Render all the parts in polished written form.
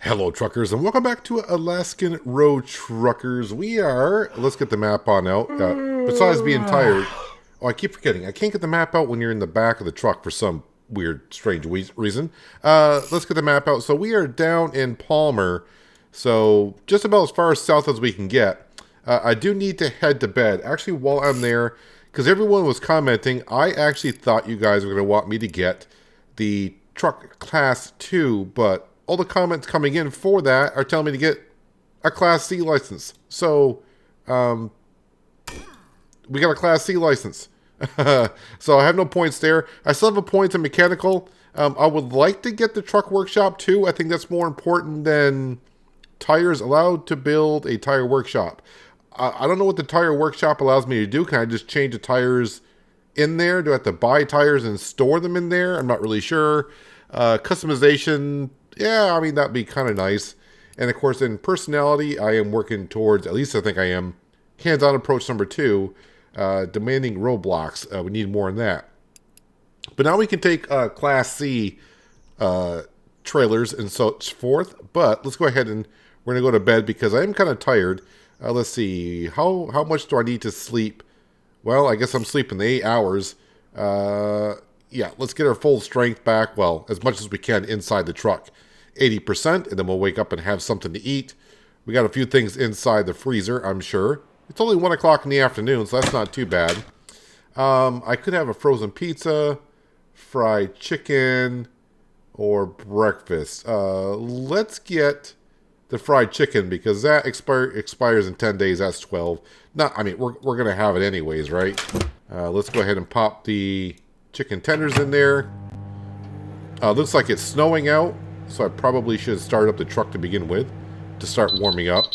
Hello, truckers, and welcome back to Alaskan Road Truckers. Let's get the map on out. Besides being tired, I keep forgetting. I can't get the map out when you're in the back of the truck for some weird, strange reason. Let's get the map out. So we are down in Palmer, so just about as far south as we can get. I do need to head to bed. Actually, while I'm there, because everyone was commenting, I actually thought you guys were going to want me to get the truck Class 2, but all the comments coming in for that are telling me to get a Class C license. So, we got a Class C license. So I have no points there. I still have a point in mechanical. I would like to get the truck workshop too. I think that's more important than tires. Allowed to build a tire workshop. I don't know what the tire workshop allows me to do. Can I just change the tires in there? Do I have to buy tires and store them in there? I'm not really sure. Customization, yeah, I mean, that'd be kind of nice. And of course, in personality, I am working towards, at least I think I am, hands-on approach number 2, demanding roadblocks. We need more in that. But now we can take Class C trailers and so forth. But let's go ahead and we're going to go to bed because I am kind of tired. Let's see, how much do I need to sleep? Well, I guess I'm sleeping the 8 hours. Yeah, let's get our full strength back. Well, as much as we can inside the truck. 80%, and then we'll wake up and have something to eat. We got a few things inside the freezer, I'm sure. It's only 1 o'clock in the afternoon, so that's not too bad. I could have a frozen pizza, fried chicken, or breakfast. Let's get the fried chicken because that expires in 10 days. That's 12. I mean, we're going to have it anyways, right? Let's go ahead and pop the chicken tenders in there. Looks like it's snowing out, so I probably should start up the truck to begin with to start warming up.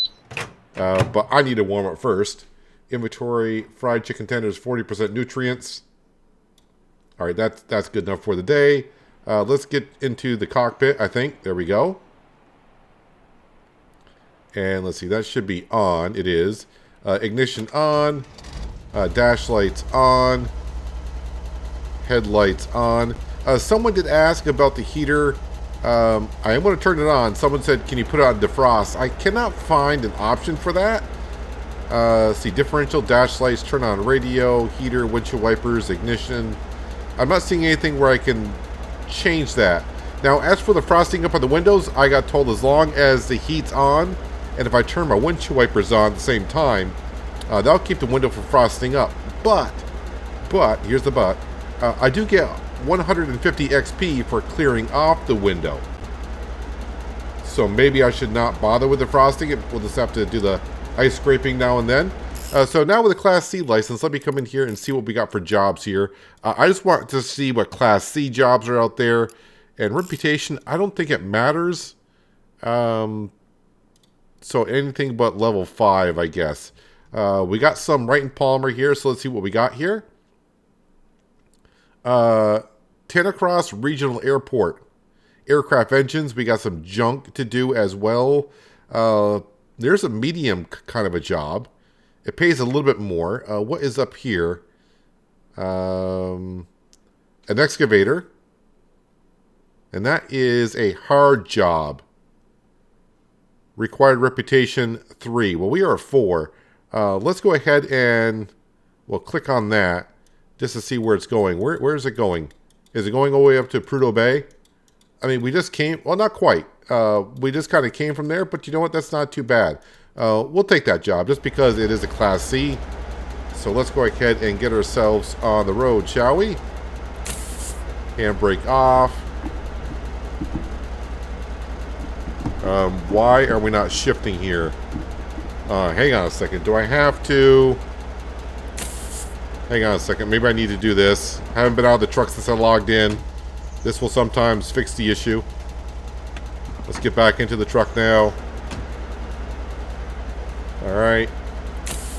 But I need to warm up first. Inventory, fried chicken tenders, 40% nutrients. All right, that's good enough for the day. Let's get into the cockpit, I think. There we go. And let's see, that should be on. It is. Ignition on. Dash lights on. Headlights on. Someone did ask about the heater. I am going to turn it on. Someone said, can you put it on defrost? I cannot find an option for that. See, differential, dash lights, turn on radio, heater, windshield wipers, ignition. I'm not seeing anything where I can change that. Now, as for the frosting up on the windows, I got told as long as the heat's on, and if I turn my windshield wipers on at the same time, that'll keep the window from frosting up. But, here's the but, I do get 150 XP for clearing off the window. So maybe I should not bother with the frosting. We'll just have to do the ice scraping now and then. So now with a Class C license, let me come in here and see what we got for jobs here. I just want to see what Class C jobs are out there. And reputation, I don't think it matters. So anything but level 5, I guess. We got some right in Palmer here, so let's see what we got here. Treacherous Regional Airport. Aircraft engines, we got some junk to do as well. There's a medium kind of a job. It pays a little bit more. What is up here? An excavator. And that is a hard job. Required reputation 3. Well, we are 4. Let's go ahead and we'll click on that just to see where it's going. Where is it going? Is it going all the way up to Prudhoe Bay? I mean, we just came... Well, not quite. We just kind of came from there, but you know what? That's not too bad. We'll take that job just because it is a Class C. So let's go ahead and get ourselves on the road, shall we? Handbrake off. Why are we not shifting here? Hang on a second. Do I have to... Hang on a second. Maybe I need to do this. Haven't been out of the truck since I logged in. This will sometimes fix the issue. Let's get back into the truck now. Alright.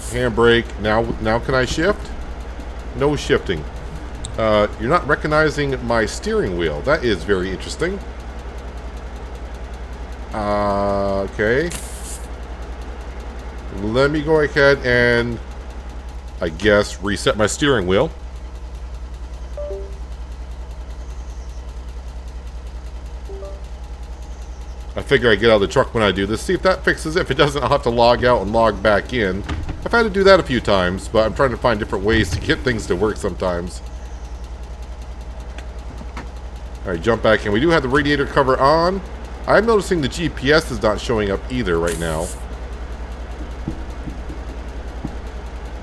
Handbrake. Now can I shift? No shifting. You're not recognizing my steering wheel. That is very interesting. Okay. Let me go ahead and, I guess, reset my steering wheel. I figure I get out of the truck when I do this. See if that fixes it. If it doesn't, I'll have to log out and log back in. I've had to do that a few times, but I'm trying to find different ways to get things to work sometimes. Alright, jump back in. We do have the radiator cover on. I'm noticing the GPS is not showing up either right now.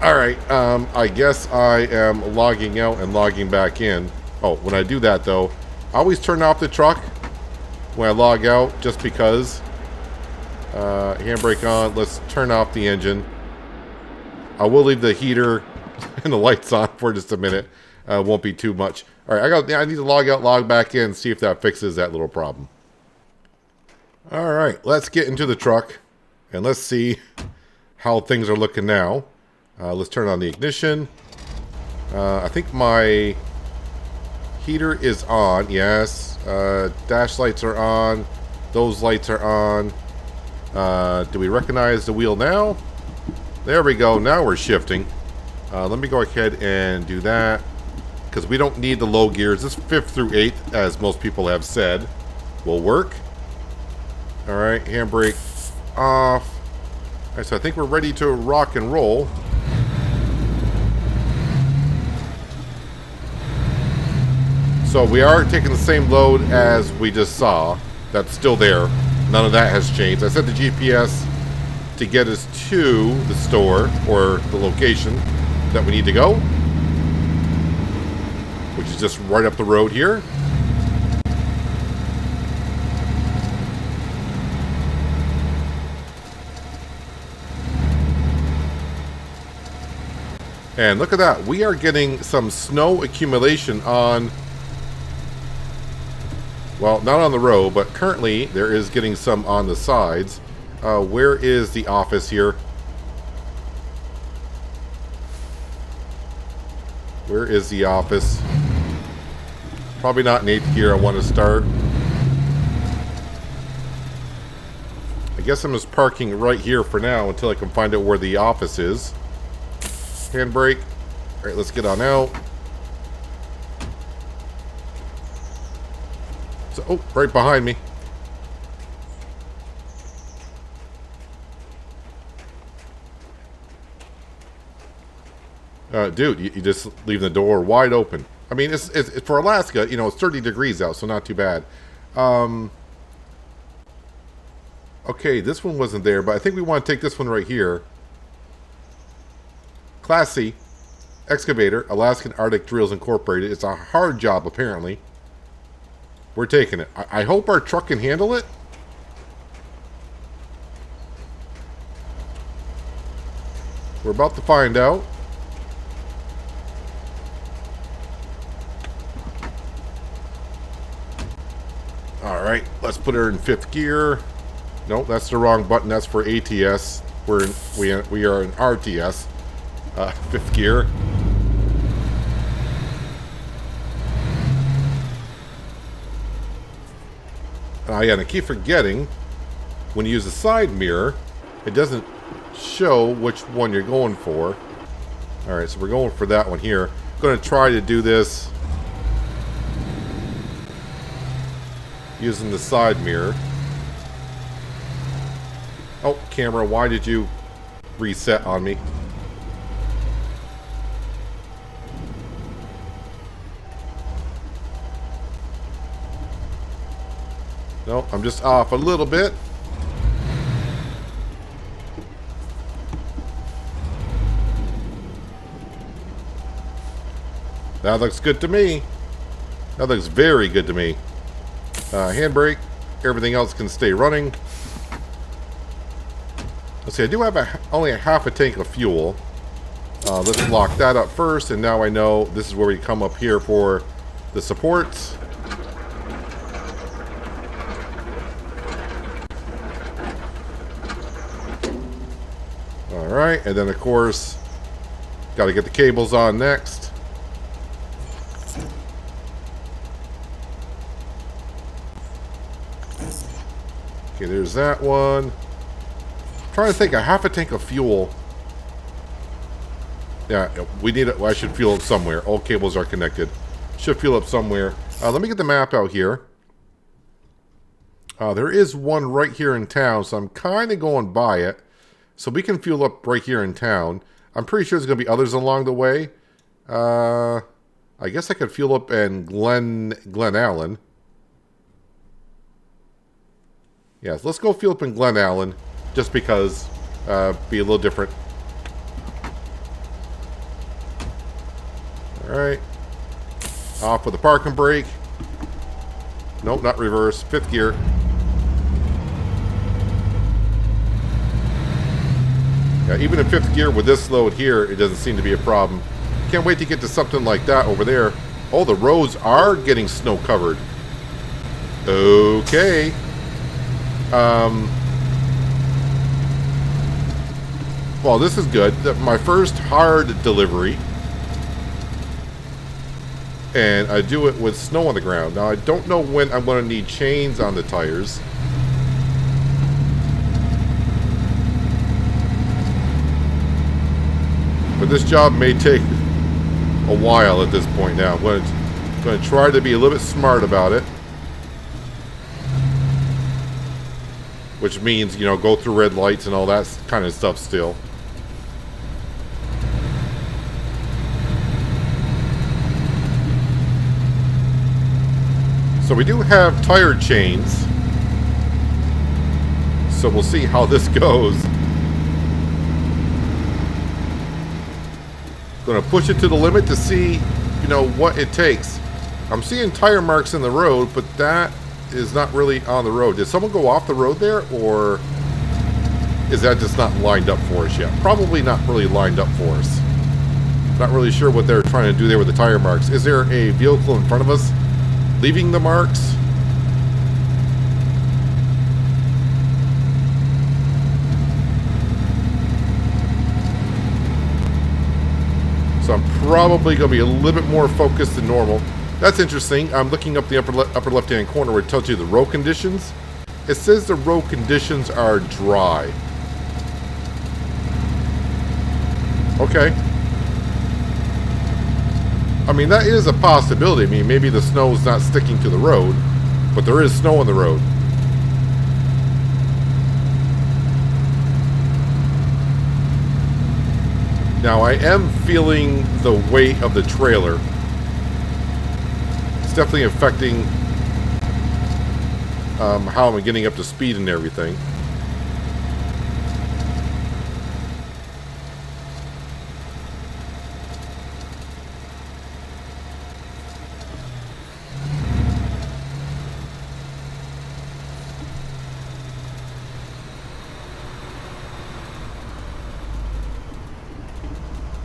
Alright, I guess I am logging out and logging back in. Oh, when I do that though, I always turn off the truck when I log out, just because. Handbrake on. Let's turn off the engine. I will leave the heater and the lights on for just a minute. Won't be too much. Alright, I need to log out, log back in, see if that fixes that little problem. Alright, let's get into the truck and let's see how things are looking now. Let's turn on the ignition. I think my heater is on. Yes. Dash lights are on. Those lights are on. Do we recognize the wheel now? There we go. Now we're shifting. Let me go ahead and do that, because we don't need the low gears. This 5th through 8th, as most people have said, will work. Alright, handbrake off. Alright, so I think we're ready to rock and roll. So we are taking the same load as we just saw. That's still there. None of that has changed. I set the GPS to get us to the store, or the location that we need to go, which is just right up the road here. And look at that. We are getting some snow accumulation on... Well, not on the road, but currently there is getting some on the sides. Where is the office here? Where is the office? Probably not in 8th gear I want to start. I guess I'm just parking right here for now until I can find out where the office is. Handbrake. Alright, let's get on out. So, oh, right behind me. Dude, you just leave the door wide open. I mean, it's for Alaska, you know, it's 30 degrees out, so not too bad. Okay, this one wasn't there, but I think we want to take this one right here. Class C, excavator, Alaskan Arctic Drills Incorporated. It's a hard job, apparently. We're taking it. I hope our truck can handle it. We're about to find out. Alright, let's put her in 5th gear. Nope, that's the wrong button. That's for ATS. We are in RTS. 5th gear. Yeah, and I keep forgetting, when you use the side mirror, it doesn't show which one you're going for. Alright, so we're going for that one here. I'm going to try to do this using the side mirror. Oh, camera, why did you reset on me? No, I'm just off a little bit. That looks good to me. That looks very good to me. Handbrake. Everything else can stay running. Let's see, I do have only a half a tank of fuel. Let's lock that up first, and now I know this is where we come up here for the supports. Alright, and then of course, got to get the cables on next. Okay, there's that one. I'm trying to think, a half a tank of fuel. Yeah, we need it. Well, I should fuel up somewhere. All cables are connected. Should fuel up somewhere. Let me get the map out here. There is one right here in town, so I'm kind of going by it. So we can fuel up right here in town. I'm pretty sure there's going to be others along the way. I guess I could fuel up in Glen Allen. Yes, let's go fuel up in Glen Allen, just because, be a little different. Alright. Off with the parking brake. Nope, not reverse. 5th gear. Yeah, even in 5th gear with this load here, it doesn't seem to be a problem. Can't wait to get to something like that over there. Oh, the roads are getting snow covered. Okay. Well, this is good. My first hard delivery. And I do it with snow on the ground. Now, I don't know when I'm going to need chains on the tires. But this job may take a while at this point now. I'm going to try to be a little bit smart about it. Which means, you know, go through red lights and all that kind of stuff still. So we do have tire chains. So we'll see how this goes. Gonna push it to the limit to see, you know, what it takes. I'm seeing tire marks in the road, but that is not really on the road. Did someone go off the road there, or is that just not lined up for us yet? Probably not really lined up for us. Not really sure what they're trying to do there with the tire marks. Is there a vehicle in front of us leaving the marks? So I'm probably going to be a little bit more focused than normal. That's interesting. I'm looking up the upper left-hand corner where it tells you the road conditions. It says the road conditions are dry. Okay. I mean, that is a possibility. I mean, maybe the snow is not sticking to the road, but there is snow on the road. Now, I am feeling the weight of the trailer. It's definitely affecting how I'm getting up to speed and everything.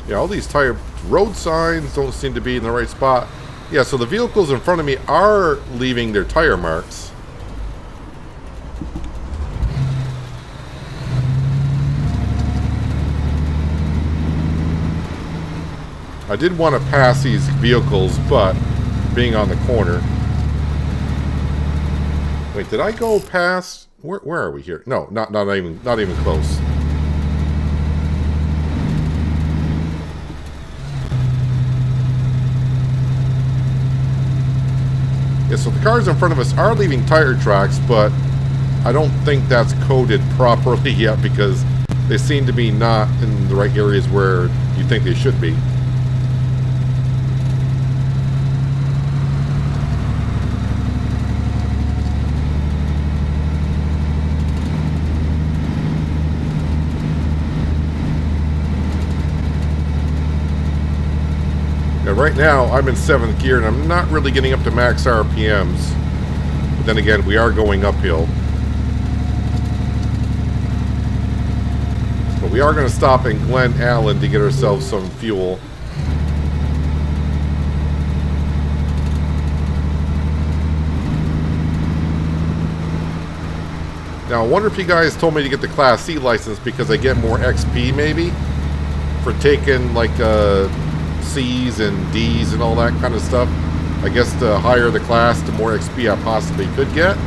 Yeah, all these tire road signs don't seem to be in the right spot. Yeah, so the vehicles in front of me are leaving their tire marks. I did want to pass these vehicles, but being on the corner. Wait, did I go past? Where are we here? No, not even close. Yeah, so the cars in front of us are leaving tire tracks, but I don't think that's coded properly yet because they seem to be not in the right areas where you think they should be. Right now, I'm in 7th gear, and I'm not really getting up to max RPMs. But then again, we are going uphill. But we are going to stop in Glen Allen to get ourselves some fuel. Now, I wonder if you guys told me to get the Class C license because I get more XP, maybe? For taking, like, C's and D's and all that kind of stuff. I guess the higher the class, the more XP I possibly could get.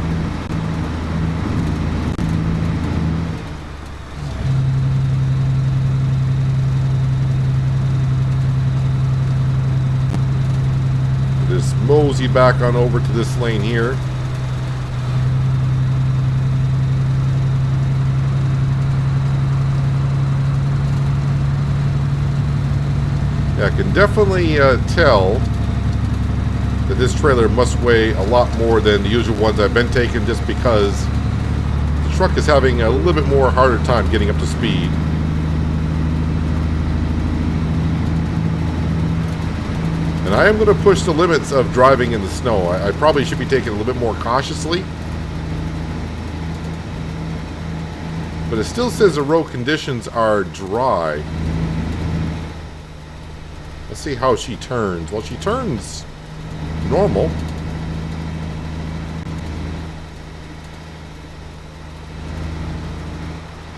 Just mosey back on over to this lane here. Yeah, I can definitely tell that this trailer must weigh a lot more than the usual ones I've been taking, just because the truck is having a little bit more harder time getting up to speed. And I am going to push the limits of driving in the snow. I probably should be taking it a little bit more cautiously. But it still says the road conditions are dry. Let's see how she turns. Well, she turns normal.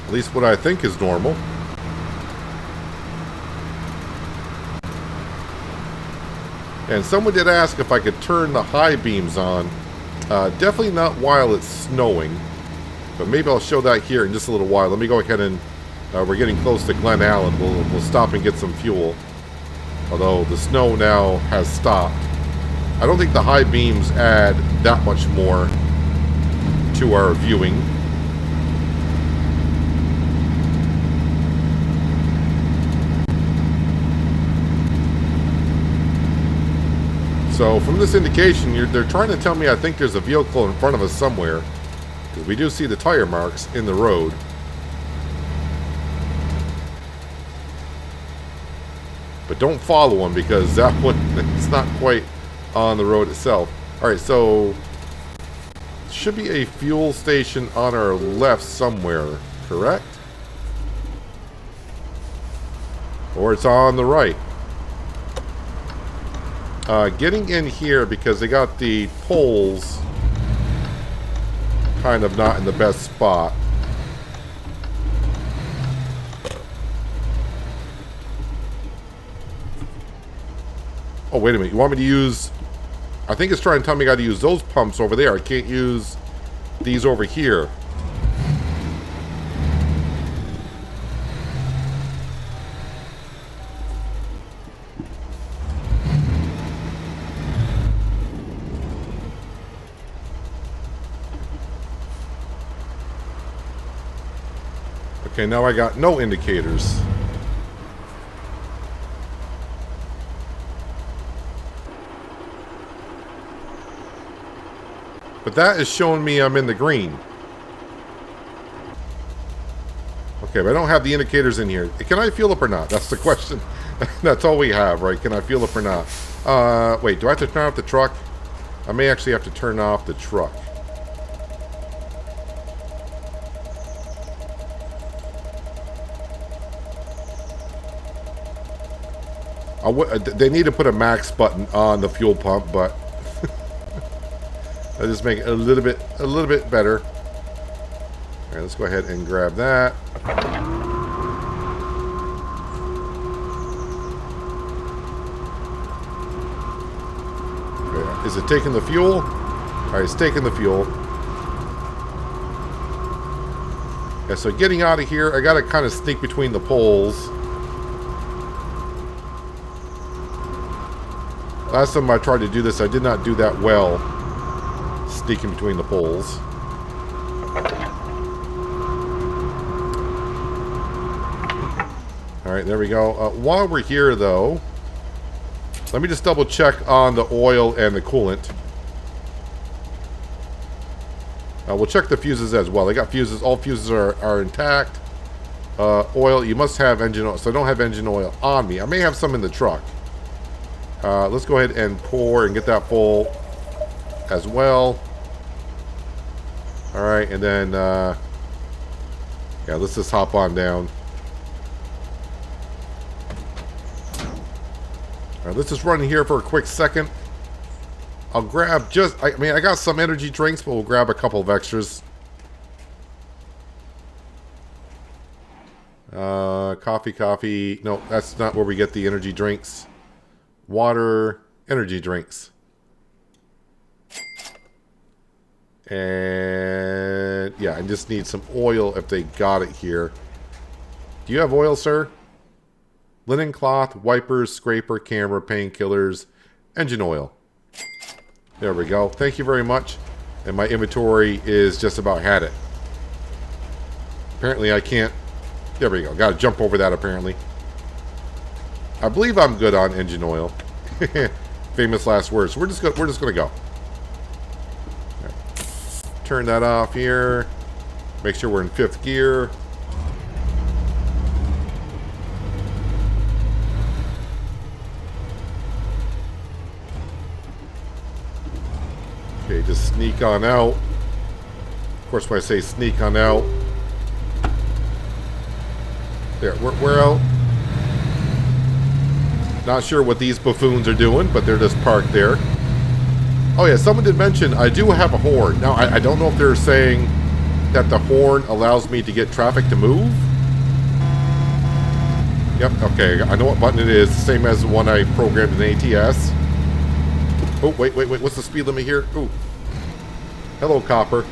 At least what I think is normal. And someone did ask if I could turn the high beams on. Definitely not while it's snowing. But maybe I'll show that here in just a little while. Let me go ahead and... we're getting close to Glen Allen. We'll stop and get some fuel. Although the snow now has stopped. I don't think the high beams add that much more to our viewing. So from this indication, they're trying to tell me I think there's a vehicle in front of us somewhere. Because we do see the tire marks in the road. But don't follow them, because that one is not quite on the road itself. Alright, so should be a fuel station on our left somewhere, correct? Or it's on the right. Getting in here, because they got the poles kind of not in the best spot. Oh, wait a minute. You want me to use... I think it's trying to tell me I got to use those pumps over there. I can't use these over here. Okay, now I got no indicators. But that is showing me I'm in the green. Okay, but I don't have the indicators in here. Can I fuel up or not? That's the question. That's all we have, right? Can I fuel up or not? Wait, do I have to turn off the truck? I may actually have to turn off the truck. They need to put a max button on the fuel pump, but I'll just make it a little bit better. All right, let's go ahead and grab that. Okay, is it taking the fuel? All right, it's taking the fuel. Yeah, so getting out of here, I got to kind of sneak between the poles. Last time I tried to do this, I did not do that well, sneaking between the poles. Alright, there we go. While we're here, though, let me just double check on the oil and the coolant. We'll check the fuses as well. They got fuses. All fuses are intact. Oil, you must have engine oil. So I don't have engine oil on me. I may have some in the truck. Let's go ahead and pour and get that full as well. Alright, and then, yeah, let's just hop on down. Alright, let's just run here for a quick second. I'll grab I mean, I got some energy drinks, but we'll grab a couple of extras. Coffee. No, that's not where we get the energy drinks. Water, energy drinks. And yeah, I just need some oil if they got it here. Do you have oil, sir? Linen cloth, wipers, scraper, camera, painkillers, engine oil. There we go. Thank you very much. And my inventory is just about had it. Apparently I can't. There we go. Got to jump over that apparently. I believe I'm good on engine oil. Famous last words. So we're just gonna go. Right. Turn that off here. Make sure we're in 5th gear. Okay, just sneak on out. Of course, when I say sneak on out, there, we're out. Not sure what these buffoons are doing, but they're just parked there. Oh yeah, someone did mention I do have a horn. Now, I don't know if they're saying that the horn allows me to get traffic to move. Yep, okay, I know what button it is. Same as the one I programmed in ATS. Oh, wait, what's the speed limit here? Ooh. Hello, Copper.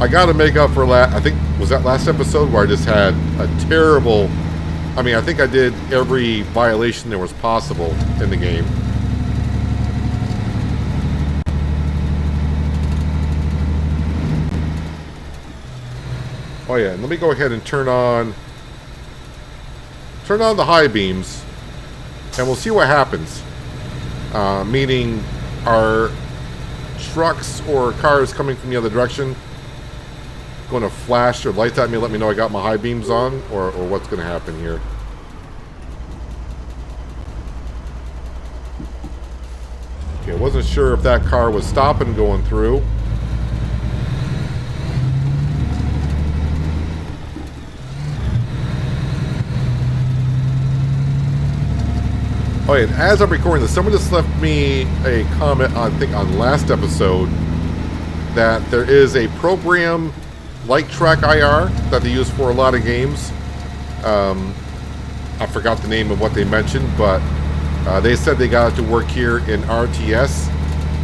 I gotta make up for I think, was that last episode where I just had a terrible... I mean, I think I did every violation there was possible in the game. Oh yeah, and let me go ahead and turn on the high beams, and we'll see what happens. Meaning, are trucks or cars coming from the other direction going to flash their lights at me, let me know I got my high beams on, or what's going to happen here. Okay, I wasn't sure if that car was stopping going through. Oh, and as I'm recording this, someone just left me a comment on, I think, on last episode that there is a program like Track IR that they use for a lot of games. I forgot the name of what they mentioned, but they said they got it to work here in RTS,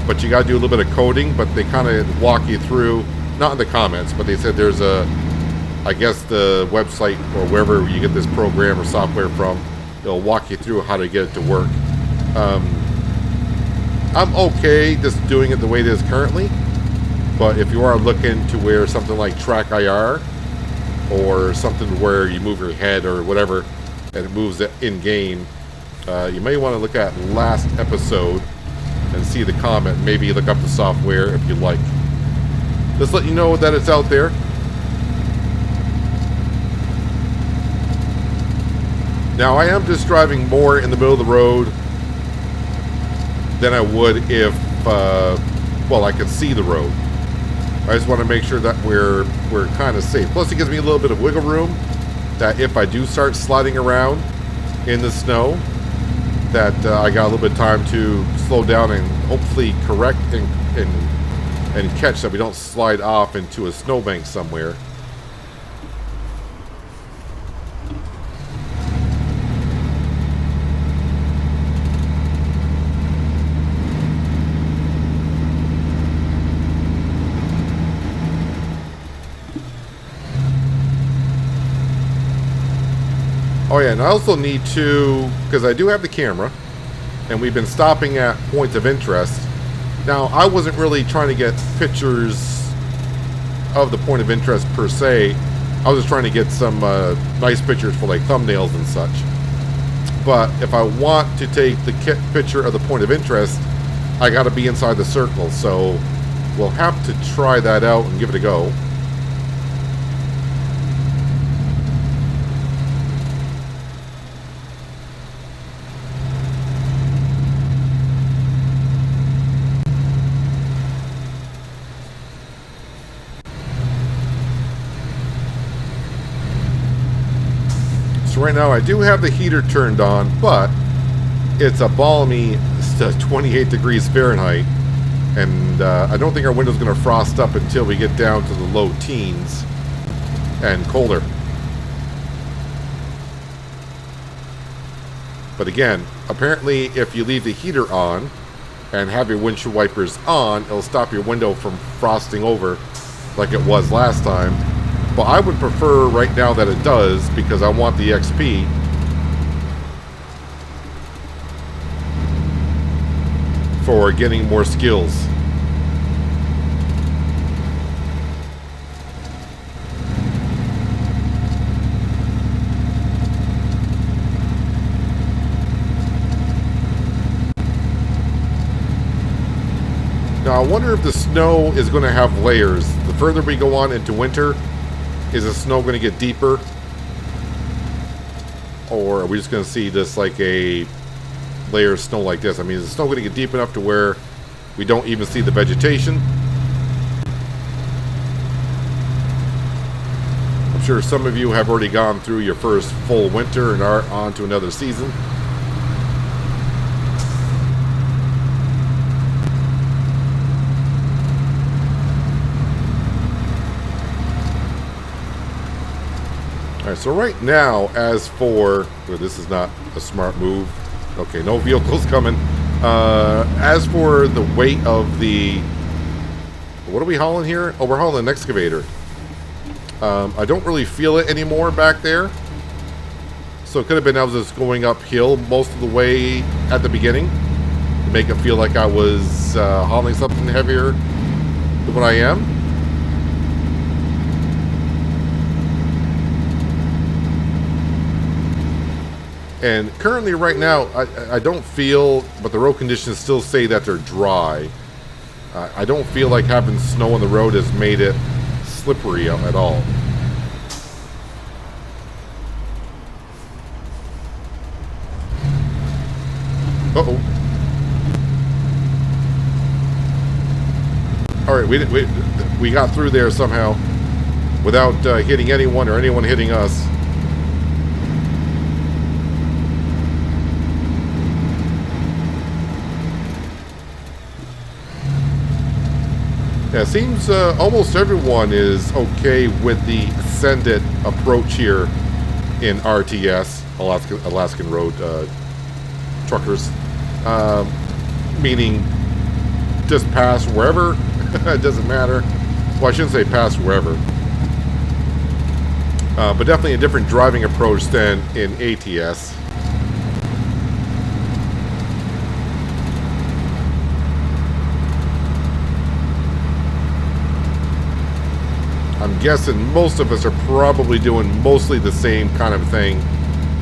but you got to do a little bit of coding, but they kind of walk you through, not in the comments, but they said there's I guess the website or wherever you get this program or software from, they'll walk you through how to get it to work. I'm okay just doing it the way it is currently, but if you are looking to wear something like Track IR or something where you move your head or whatever and it moves it in-game, you may want to look at last episode and see the comment. Maybe look up the software if you like. Just let you know that it's out there. Now, I am just driving more in the middle of the road than I would if, well, I could see the road. I just want to make sure that we're kind of safe. Plus, it gives me a little bit of wiggle room that if I do start sliding around in the snow, that I got a little bit of time to slow down and hopefully correct and catch that we don't slide off into a snowbank somewhere. Oh yeah, and I also need to, because I do have the camera, and we've been stopping at points of interest. Now, I wasn't really trying to get pictures of the point of interest per se. I was just trying to get some nice pictures for like thumbnails and such. But if I want to take the picture of the point of interest, I got to be inside the circle. So we'll have to try that out and give it a go. Right now I do have the heater turned on, but it's a balmy 28 degrees Fahrenheit, and I don't think our window's going to frost up until we get down to the low teens and colder. But again, apparently if you leave the heater on and have your windshield wipers on, it'll stop your window from frosting over like it was last time. But I would prefer right now that it does, because I want the XP. For getting more skills. Now, I wonder if the snow is going to have layers. The further we go on into winter, is the snow going to get deeper? Or are we just going to see just like a layer of snow like this? I mean, is the snow going to get deep enough to where we don't even see the vegetation? I'm sure some of you have already gone through your first full winter and are on to another season. Alright, so right now, as for... Well, this is not a smart move. Okay, no vehicles coming. As for the weight of the... What are we hauling here? Oh, we're hauling an excavator. I don't really feel it anymore back there. So it could have been I was just going uphill most of the way at the beginning to make it feel like I was hauling something heavier than what I am. And currently right now, I don't feel, but the road conditions still say that they're dry. I don't feel like having snow on the road has made it slippery at all. Uh-oh. Alright, we got through there somehow without hitting anyone or anyone hitting us. Yeah, it seems almost everyone is okay with the ascended approach here in RTS, Alaskan Road Truckers. Meaning just pass wherever, it doesn't matter. Well, I shouldn't say pass wherever. But definitely a different driving approach than in ATS. I'm guessing most of us are probably doing mostly the same kind of thing.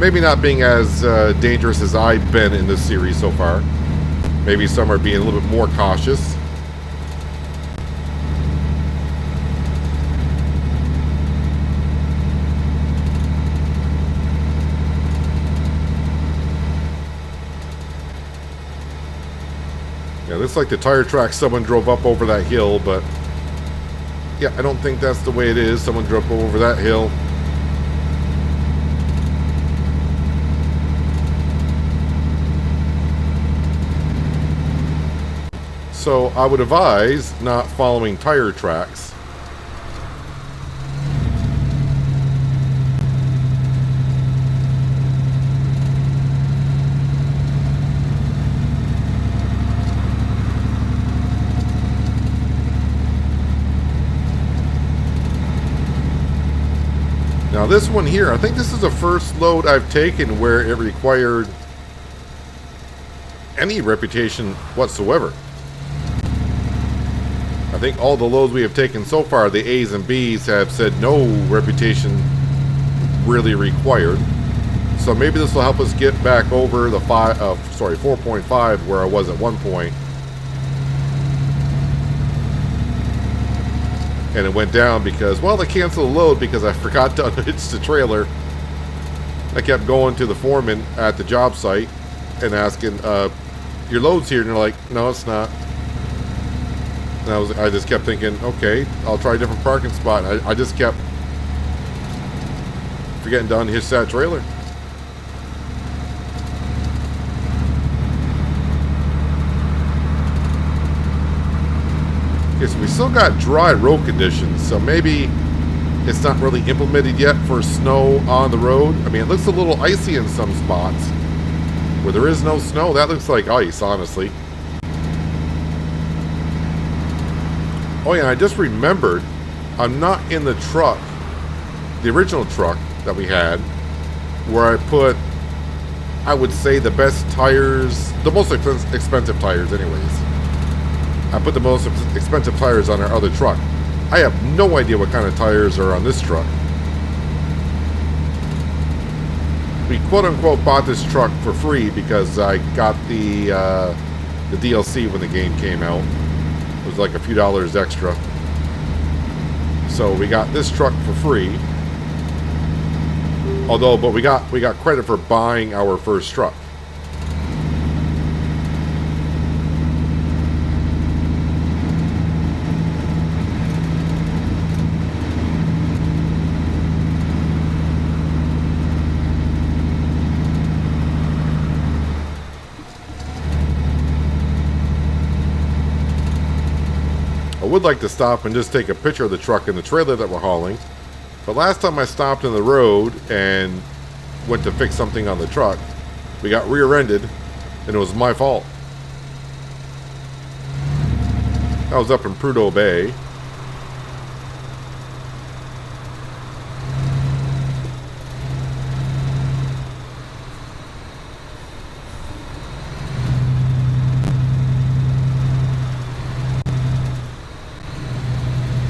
Maybe not being as dangerous as I've been in this series so far. Maybe some are being a little bit more cautious. Yeah, looks like the tire track someone drove up over that hill, but yeah, I don't think that's the way it is. Someone drove over that hill. So I would advise not following tire tracks. Now this one here, I think this is the first load I've taken where it required any reputation whatsoever. I think all the loads we have taken so far, the A's and B's, have said no reputation really required. So maybe this will help us get back over the 4.5 where I was at one point. And it went down because, well, they canceled the load because I forgot to unhitch the trailer. I kept going to the foreman at the job site and asking, your load's here, and they're like, no, it's not. And I just kept thinking, okay, I'll try a different parking spot. I just kept forgetting to unhitch that trailer. Okay, so we still got dry road conditions, so maybe it's not really implemented yet for snow on the road. I mean, it looks a little icy in some spots. Where there is no snow, that looks like ice, honestly. Oh yeah, I just remembered, I'm not in the truck, the original truck that we had, where I put, I would say, the best tires, the most expensive tires anyways. I put the most expensive tires on our other truck. I have no idea what kind of tires are on this truck. We quote-unquote bought this truck for free because I got the DLC when the game came out. was like a few dollars extra. So we got this truck for free. But we got credit for buying our first truck. I would like to stop and just take a picture of the truck and the trailer that we're hauling. But last time I stopped in the road and went to fix something on the truck, we got rear-ended, and it was my fault. I was up in Prudhoe Bay.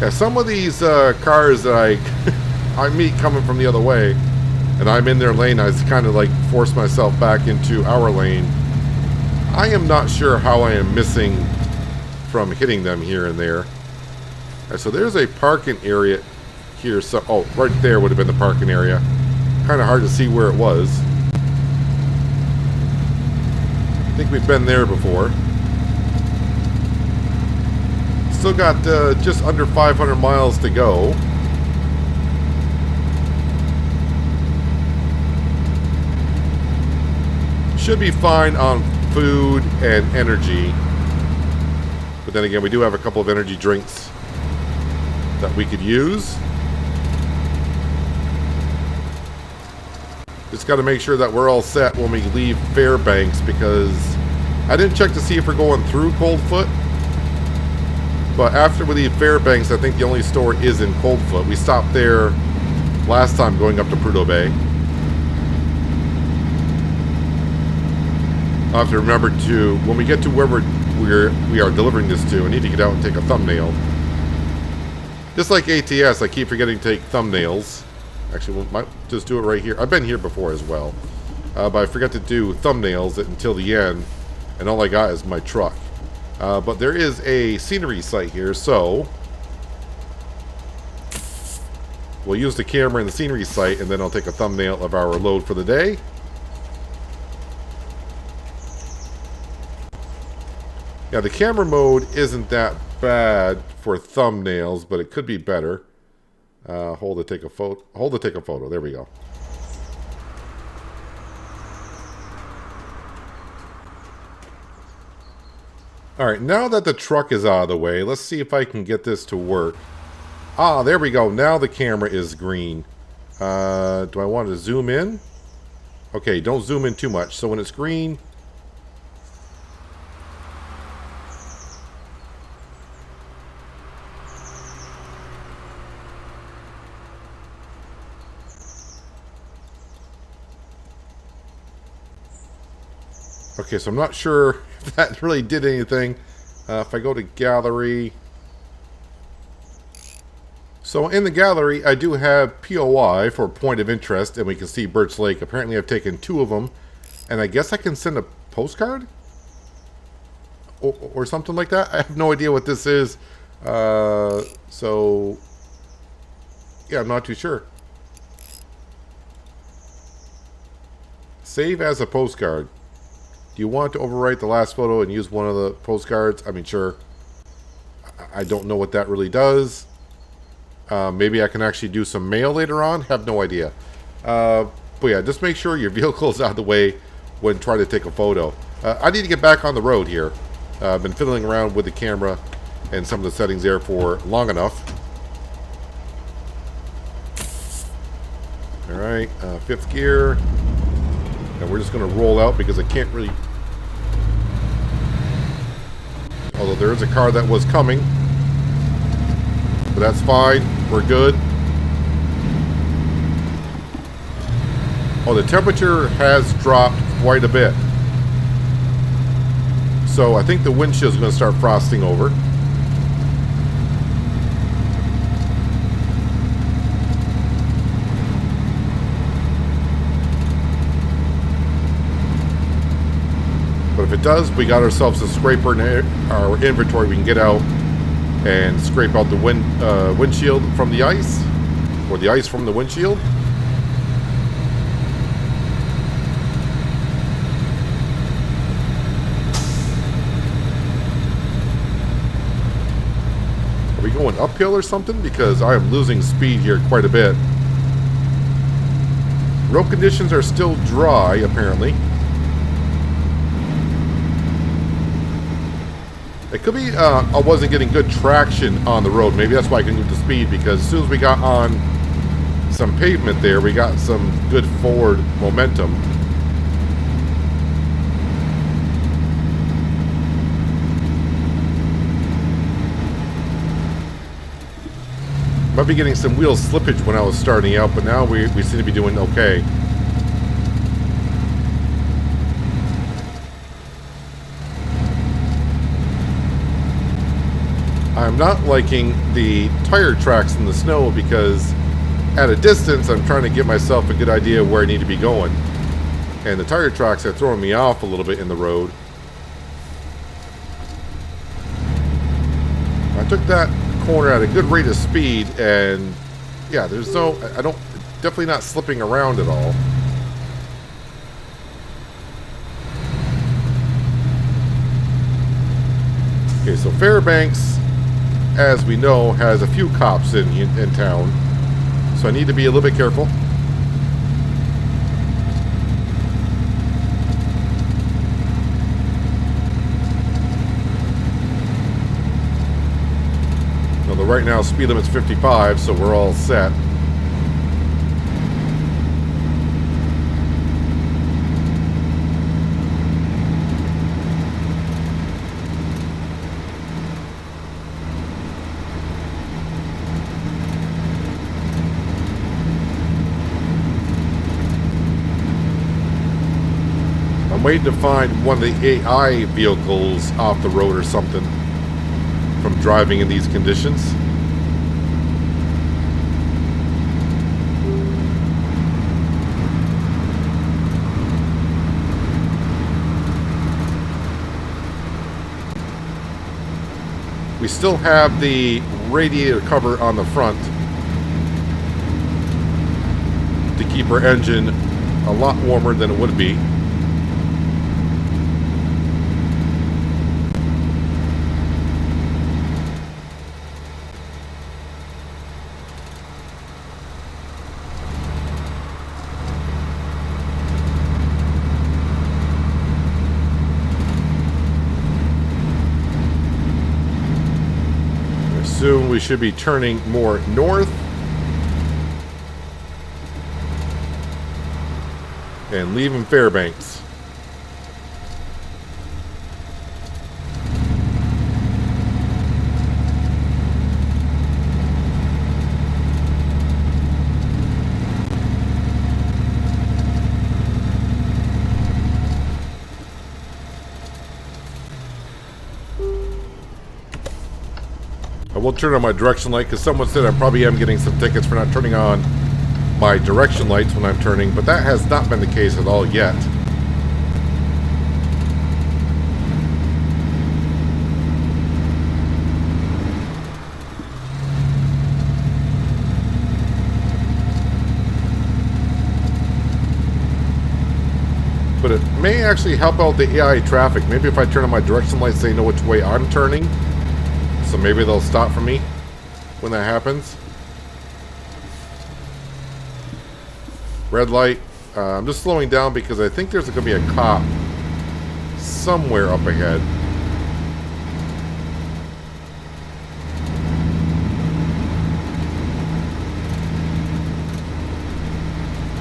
Yeah, some of these cars that I meet coming from the other way, and I'm in their lane, I just kind of like force myself back into our lane. I am not sure how I am missing from hitting them here and there. Right, so there's a parking area here. So, oh, right there would have been the parking area. Kind of hard to see where it was. I think we've been there before. Still got just under 500 miles to go. Should be fine on food and energy. But then again, we do have a couple of energy drinks that we could use. Just got to make sure that we're all set when we leave Fairbanks, because I didn't check to see if we're going through Coldfoot. But after we leave Fairbanks, I think the only store is in Coldfoot. We stopped there last time going up to Prudhoe Bay. I'll have to remember to, when we get to where we are delivering this to, I need to get out and take a thumbnail. Just like ATS, I keep forgetting to take thumbnails. Actually, we might just do it right here. I've been here before as well. But I forgot to do thumbnails until the end, and all I got is my truck. But there is a scenery site here, so we'll use the camera in the scenery site, and then I'll take a thumbnail of our load for the day. Yeah, the camera mode isn't that bad for thumbnails, but it could be better. Hold to take a photo. Hold to take a photo. There we go. Alright, now that the truck is out of the way, let's see if I can get this to work. Ah, there we go. Now the camera is green. Do I want to zoom in? Okay, don't zoom in too much. So when it's green... Okay, so I'm not sure if that really did anything. If I go to gallery... So in the gallery, I do have POI for point of interest, and we can see Birch Lake. Apparently I've taken 2 of them, and I guess I can send a postcard? Or something like that? I have no idea what this is. So... yeah, I'm not too sure. Save as a postcard. Do you want to overwrite the last photo and use one of the postcards? I mean, sure. I don't know what that really does. Maybe I can actually do some mail later on. Have no idea. But yeah, just make sure your vehicle is out of the way when trying to take a photo. I need to get back on the road here. I've been fiddling around with the camera and some of the settings there for long enough. Alright, 5th gear. And we're just going to roll out because I can't really... Although there is a car that was coming. But that's fine. We're good. Oh, the temperature has dropped quite a bit. So I think the windshield is going to start frosting over. But if it does, we got ourselves a scraper in our inventory we can get out and scrape out the windshield from the ice, or the ice from the windshield. Are we going uphill or something? Because I am losing speed here quite a bit. Road conditions are still dry, apparently. It could be I wasn't getting good traction on the road. Maybe that's why I can move the speed, because as soon as we got on some pavement there, we got some good forward momentum. Might be getting some wheel slippage when I was starting out, but now we seem to be doing okay. I'm not liking the tire tracks in the snow because at a distance I'm trying to give myself a good idea of where I need to be going. And the tire tracks are throwing me off a little bit in the road. I took that corner at a good rate of speed, and yeah, there's no, I don't, definitely not slipping around at all. Okay, so Fairbanks, as we know, has a few cops in town, so I need to be a little bit careful. Although right now speed limit's 55, so we're all set. I'm waiting to find one of the AI vehicles off the road or something from driving in these conditions. We still have the radiator cover on the front to keep our engine a lot warmer than it would be. Soon we should be turning more north and leaving Fairbanks. I will turn on my direction light because someone said I probably am getting some tickets for not turning on my direction lights when I'm turning, but that has not been the case at all yet. But it may actually help out the AI traffic. Maybe if I turn on my direction lights, they know which way I'm turning. So maybe they'll stop for me when that happens. Red light. I'm just slowing down because I think there's going to be a cop somewhere up ahead.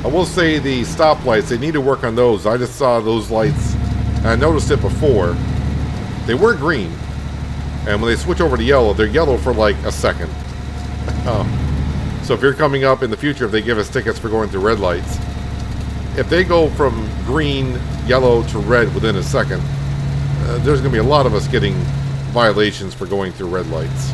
I will say the stoplights, they need to work on those. I just saw those lights, and I noticed it before. They were green. And when they switch over to yellow, they're yellow for like a second. So if you're coming up in the future, if they give us tickets for going through red lights, if they go from green, yellow to red within a second, there's going to be a lot of us getting violations for going through red lights.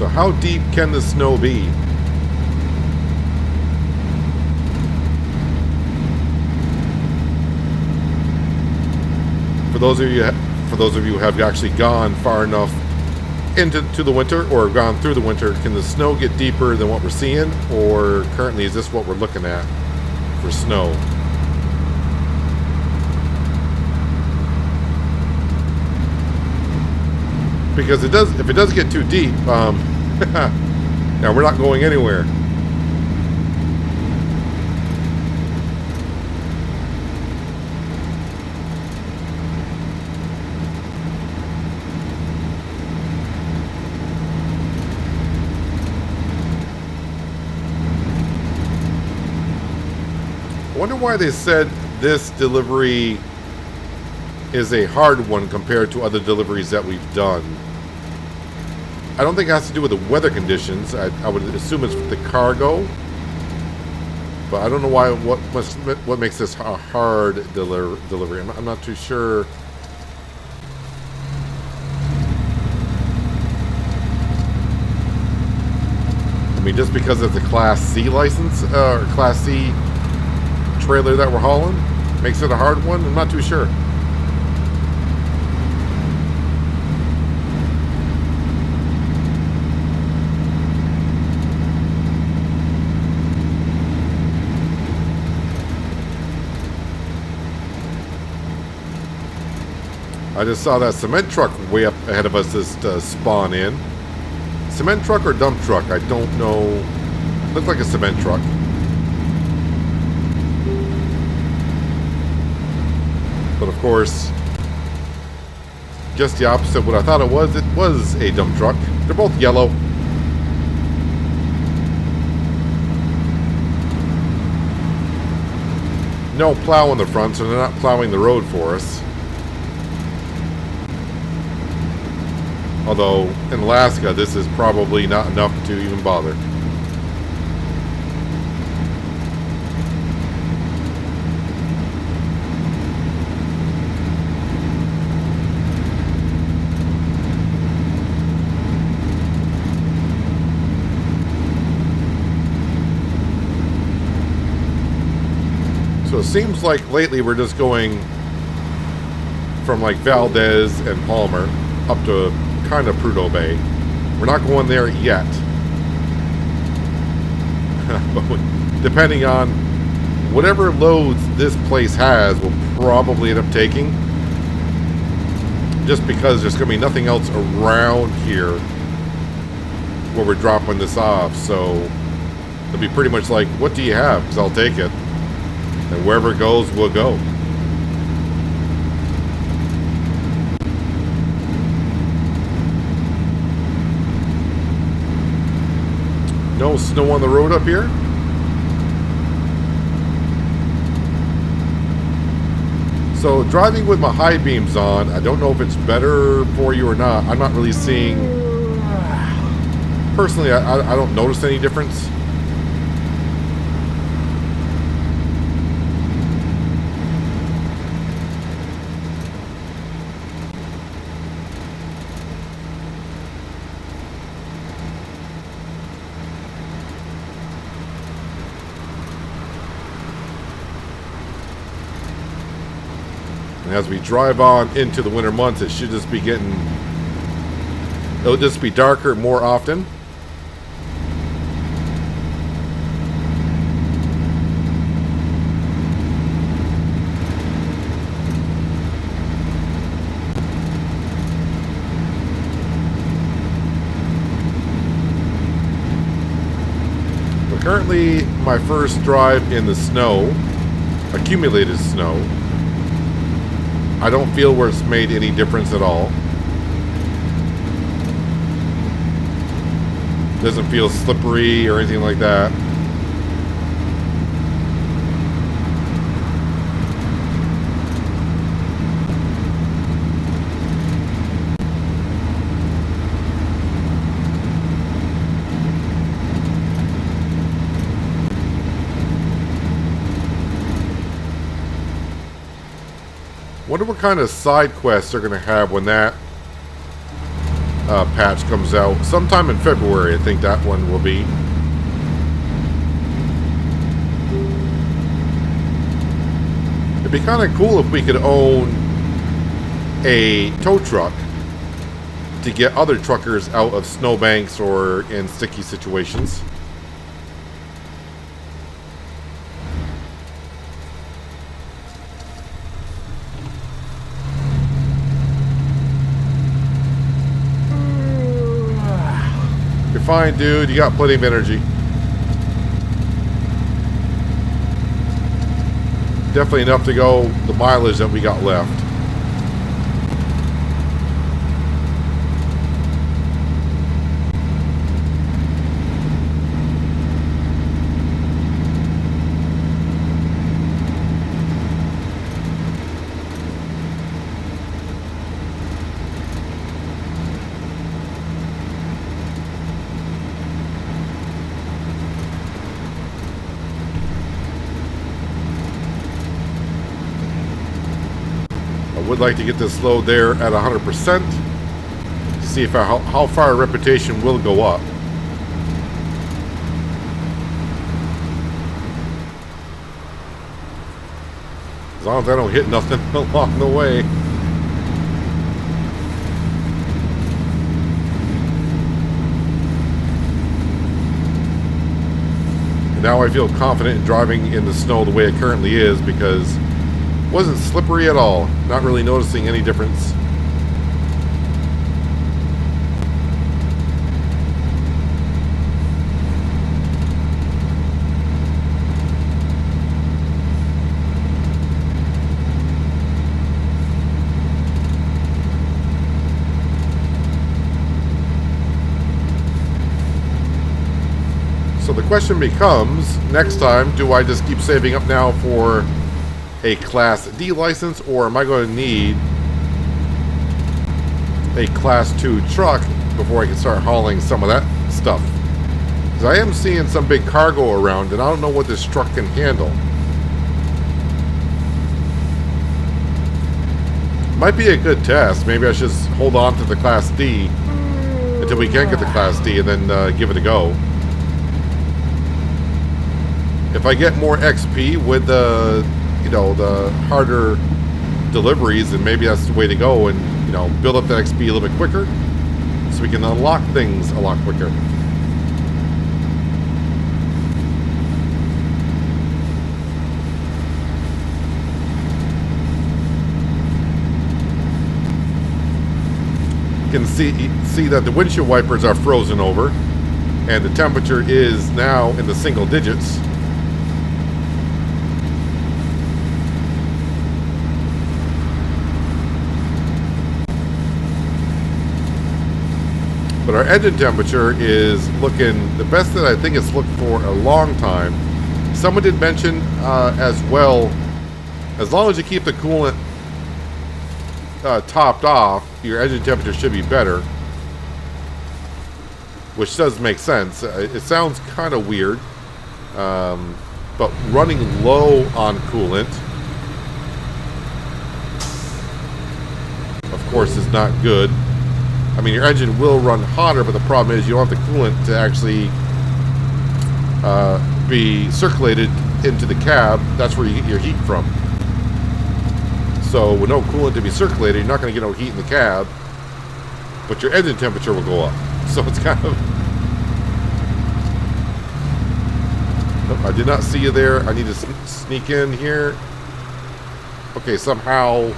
So how deep can the snow be? For those of you who have actually gone far enough into the winter or gone through the winter, can the snow get deeper than what we're seeing, or currently is this what we're looking at for snow? Because it does, if it does get too deep, now we're not going anywhere. I wonder why they said this delivery is a hard one compared to other deliveries that we've done. I don't think it has to do with the weather conditions. I would assume it's the cargo. But I don't know why. What makes this a hard delivery? I'm not too sure. I mean, just because it's a Class C license or Class C trailer that we're hauling makes it a hard one. I'm not too sure. I just saw that cement truck way up ahead of us just spawn in. Cement truck or dump truck? I don't know. Looks like a cement truck. But of course, just the opposite of what I thought it was. It was a dump truck. They're both yellow. No plow on the front, so they're not plowing the road for us. Although, in Alaska, this is probably not enough to even bother. So it seems like lately we're just going from like Valdez and Palmer up to kind of Prudhoe Bay. We're not going there yet. But depending on whatever loads this place has, we'll probably end up taking. Just because there's going to be nothing else around here where we're dropping this off. So it'll be pretty much like, what do you have? Because I'll take it. And wherever it goes, we'll go. No snow on the road up here. So driving with my high beams on, I don't know if it's better for you or not. I'm not really seeing, personally, I don't notice any difference. And as we drive on into the winter months, it should just be getting, it'll just be darker more often. But currently, my first drive in the snow, accumulated snow, I don't feel where it's made any difference at all. Doesn't feel slippery or anything like that. Wonder what kind of side quests they're going to have when that patch comes out sometime in February. I think that one will be. It'd be kind of cool if we could own a tow truck to get other truckers out of snowbanks or in sticky situations. You're fine, dude. You got plenty of energy. Definitely enough to go the mileage that we got left. Would like to get this load there at 100% to see if how far our reputation will go up. As long as I don't hit nothing along the way. And now I feel confident in driving in the snow the way it currently is because it wasn't slippery at all. Not really noticing any difference. So the question becomes, next time, do I just keep saving up now for a Class D license, or am I going to need a Class 2 truck before I can start hauling some of that stuff? Because I am seeing some big cargo around, and I don't know what this truck can handle. Might be a good test. Maybe I should just hold on to the Class D until we can get the Class D, and then give it a go. If I get more XP with the the harder deliveries, and maybe that's the way to go, and build up that XP a little bit quicker so we can unlock things a lot quicker. You can see that the windshield wipers are frozen over, and the temperature is now in the single digits. But our engine temperature is looking the best that I think it's looked for a long time. Someone did mention as well, as long as you keep the coolant topped off, your engine temperature should be better. Which does make sense. It sounds kind of weird, but running low on coolant, of course, is not good. I mean, your engine will run hotter, but the problem is you don't have the coolant to actually be circulated into the cab. That's where you get your heat from. So with no coolant to be circulated, you're not going to get no heat in the cab, but your engine temperature will go up. So it's kind of... Nope, I did not see you there. I need to sneak in here. Okay, somehow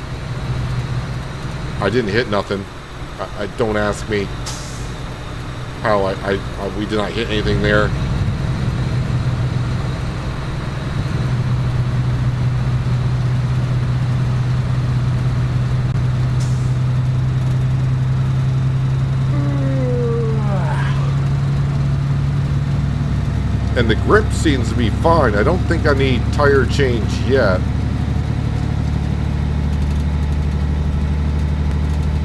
I didn't hit nothing. I don't ask me how we did not hit anything there. And the grip seems to be fine. I don't think I need tire change yet.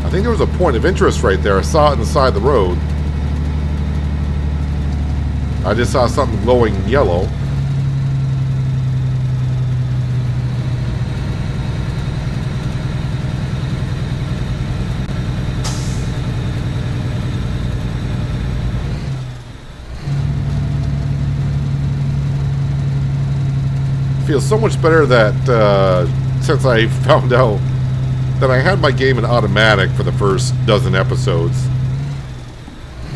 I think there was a point of interest right there. I saw it on the side of the road. I just saw something glowing yellow. feels so much better that since I found out that I had my game in automatic for the first dozen episodes,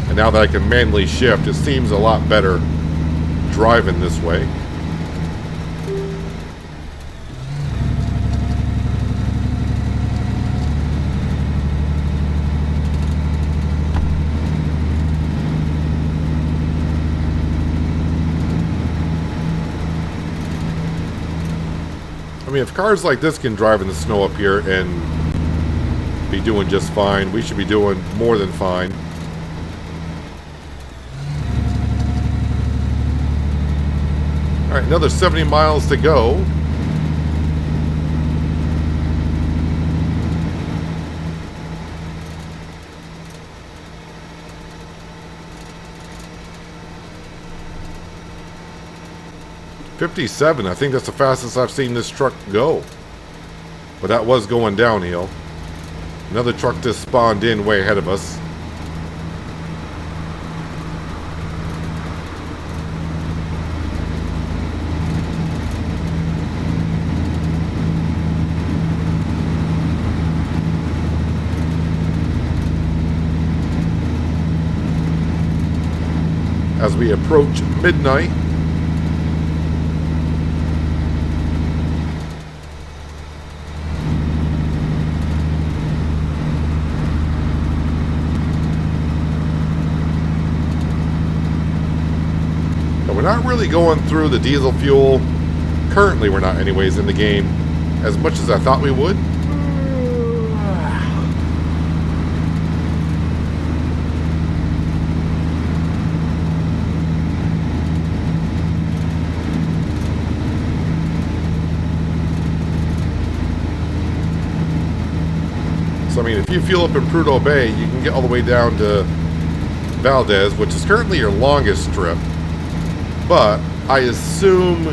and now that I can manually shift, it seems a lot better driving this way. I mean, if cars like this can drive in the snow up here and be doing just fine, we should be doing more than fine. Alright, another 70 miles to go. .57, I think that's the fastest I've seen this truck go. But that was going downhill. Another truck just spawned in way ahead of us. As we approach midnight. We're not really going through the diesel fuel. Currently we're not anyways in the game as much as I thought we would. So I mean, if you fuel up in Prudhoe Bay, you can get all the way down to Valdez, which is currently your longest trip. But I assume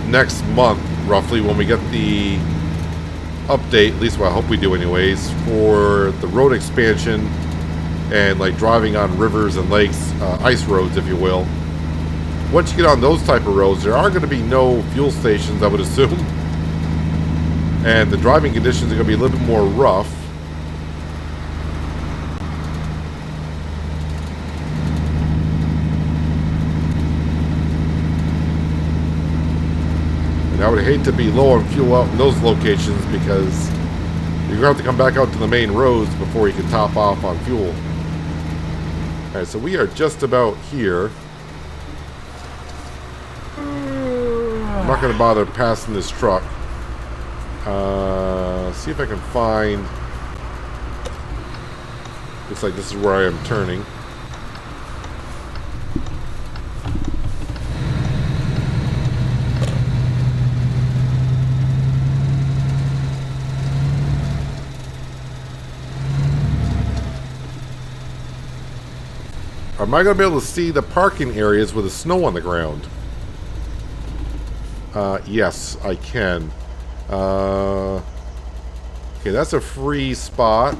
next month, roughly, when we get the update, at least what I hope we do anyways, for the road expansion and like driving on rivers and lakes, ice roads, if you will. Once you get on those type of roads, there are going to be no fuel stations, I would assume. And the driving conditions are going to be a little bit more rough. I would hate to be low on fuel out in those locations because you're going to have to come back out to the main roads before you can top off on fuel. Alright, so we are just about here. I'm not going to bother passing this truck. See if I can find... Looks like this is where I am turning. Am I going to be able to see the parking areas with the snow on the ground? Yes, I can. Okay, that's a free spot.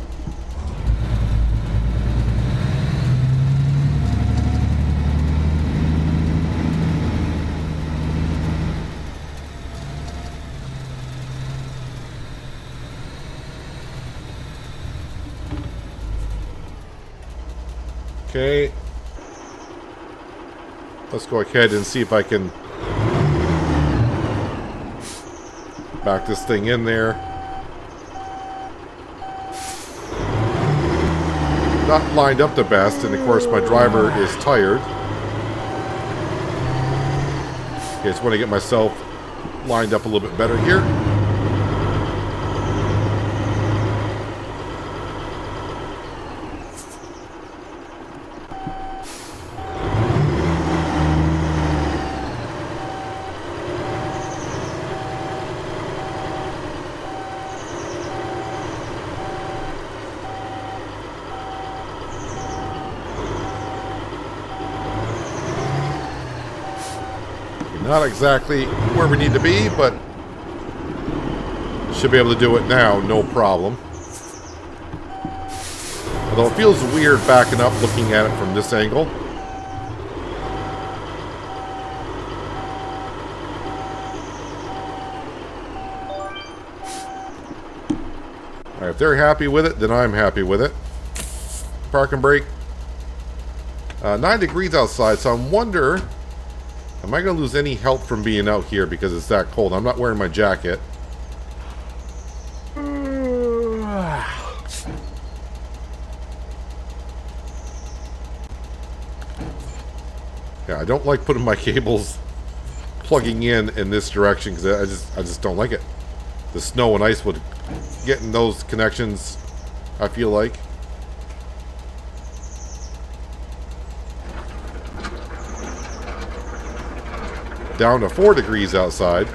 Okay. Let's go ahead and see if I can back this thing in there. Not lined up the best, and of course my driver is tired. Okay, just want to get myself lined up a little bit better here. Not exactly where we need to be, but should be able to do it now, no problem. Although it feels weird backing up looking at it from this angle. if they're happy with it, then I'm happy with it. Park and brake. 9 degrees outside, so I wonder, am I going to lose any health from being out here because it's that cold? I'm not wearing my jacket. Yeah, I don't like putting my cables plugging in this direction because I just don't like it. The snow and ice would get in those connections, I feel like. Down to 4 degrees outside.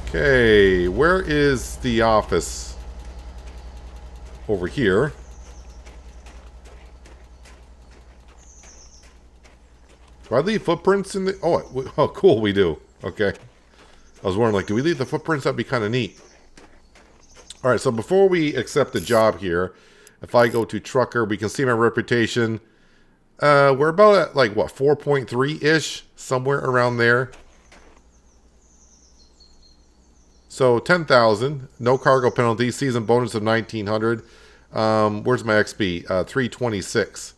Okay, where is the office? Over here. Do I leave footprints in the... Oh, cool, we do. Okay. I was wondering, like, do we leave the footprints? That'd be kind of neat. Alright, so before we accept the job here, if I go to trucker, we can see my reputation. We're about at, like, what, 4.3-ish? Somewhere around there. So, 10,000. No cargo penalty. Season bonus of 1,900. Where's my XP? 326.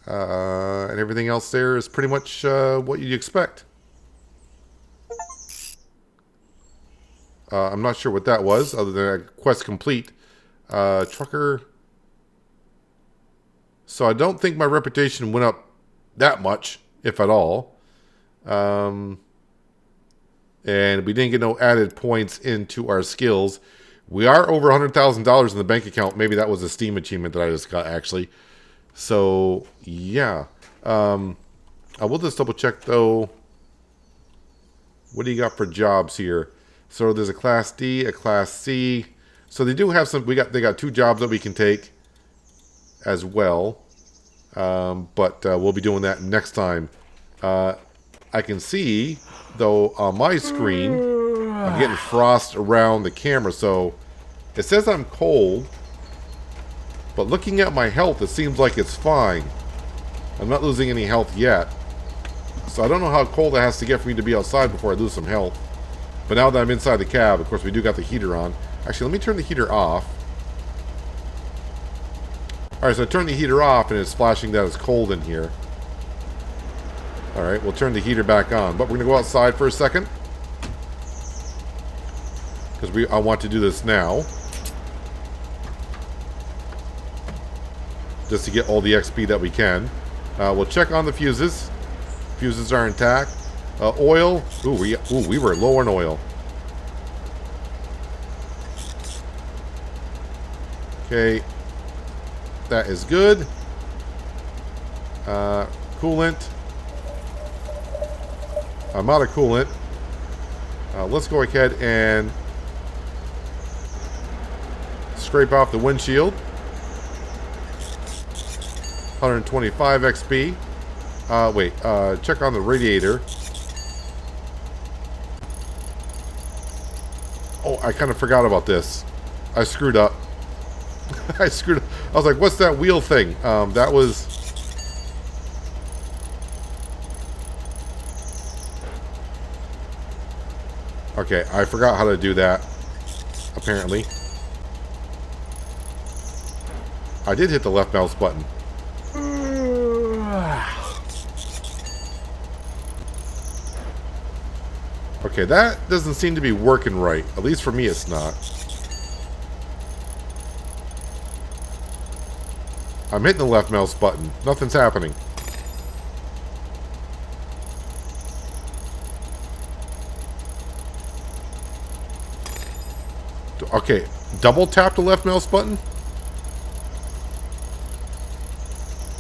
And everything else there is pretty much what you'd expect. I'm not sure what that was, other than a quest complete. Trucker. So I don't think my reputation went up that much, if at all. And we didn't get no added points into our skills. We are over $100,000 in the bank account. Maybe that was a Steam achievement that I just got, actually. So, yeah. I will just double check, though. What do you got for jobs here? So, there's a Class D, a Class C. So, they do have some... They got 2 jobs that we can take as well. But we'll be doing that next time. I can see, though, on my screen... I'm getting frost around the camera, so it says I'm cold, but looking at my health, it seems like it's fine. I'm not losing any health yet, so I don't know how cold it has to get for me to be outside before I lose some health. But now that I'm inside the cab, of course, we do got the heater on. Actually, let me turn the heater off. Alright, so I turned the heater off, and it's flashing that it's cold in here. Alright, we'll turn the heater back on, but we're going to go outside for a second. Because I want to do this now. Just to get all the XP that we can. We'll check on the fuses. Fuses are intact. Oil. We were low on oil. Okay. That is good. Coolant. I'm out of coolant. Let's go ahead and scrape off the windshield. 125 XP. Check on the radiator. Oh, I kind of forgot about this. I screwed up. I was like, what's that wheel thing? That was... Okay, I forgot how to do that, apparently. I did hit the left mouse button. Okay, that doesn't seem to be working right. At least for me, it's not. I'm hitting the left mouse button. Nothing's happening. Okay, double tap the left mouse button?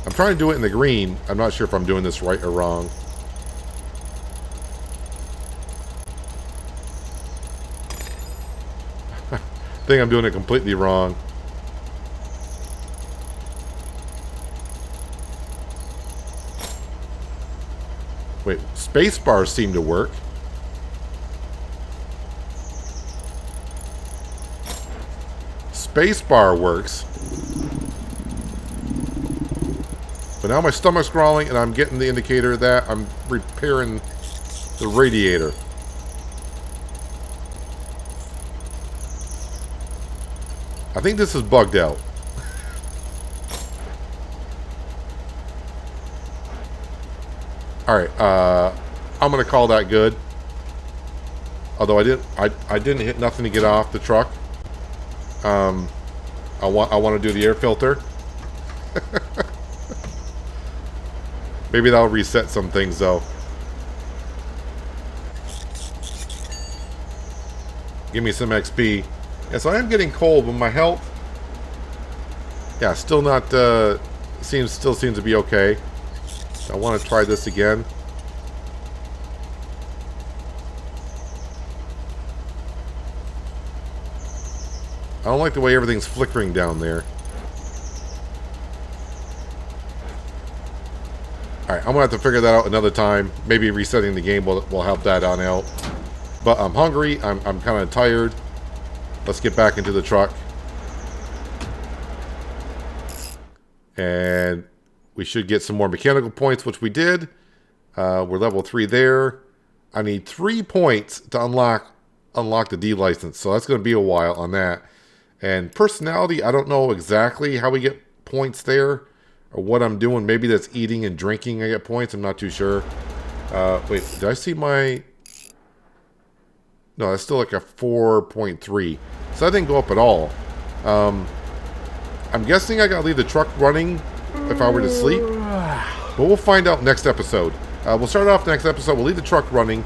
I'm trying to do it in the green. I'm not sure if I'm doing this right or wrong. I think I'm doing it completely wrong. Wait, space bars seem to work. Space bar works. But now my stomach's growling and I'm getting the indicator that I'm repairing the radiator. I think this is bugged out. Alright, I'm gonna call that good. Although I didn't hit nothing to get off the truck. I want to do the air filter. Maybe that'll reset some things though. Give me some XP. Yeah, so I am getting cold, but my health, yeah, still not still seems to be okay. So I want to try this again. I don't like the way everything's flickering down there. Alright, I'm going to have to figure that out another time. Maybe resetting the game will help that on out. But I'm hungry. I'm kind of tired. Let's get back into the truck. And we should get some more mechanical points, which we did. We're level 3 there. I need 3 points to unlock the D license. So that's going to be a while on that. And personality, I don't know exactly how we get points there. Or what I'm doing. Maybe that's eating and drinking I get points. I'm not too sure. Wait, did I see my... No, that's still like a 4.3. So that didn't go up at all. I'm guessing I gotta leave the truck running if I were to sleep. But we'll find out next episode. We'll start off the next episode. We'll leave the truck running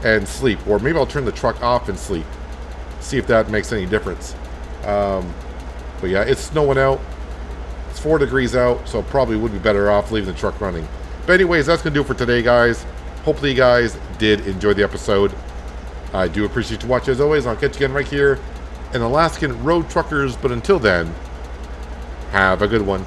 and sleep. Or maybe I'll turn the truck off and sleep. See if that makes any difference. But yeah, it's snowing out. It's 4 degrees out, so probably would be better off leaving the truck running. But anyways, that's going to do it for today, guys. Hopefully you guys did enjoy the episode. I do appreciate you watching as always. I'll catch you again right here in Alaskan Road Truckers. But until then, have a good one.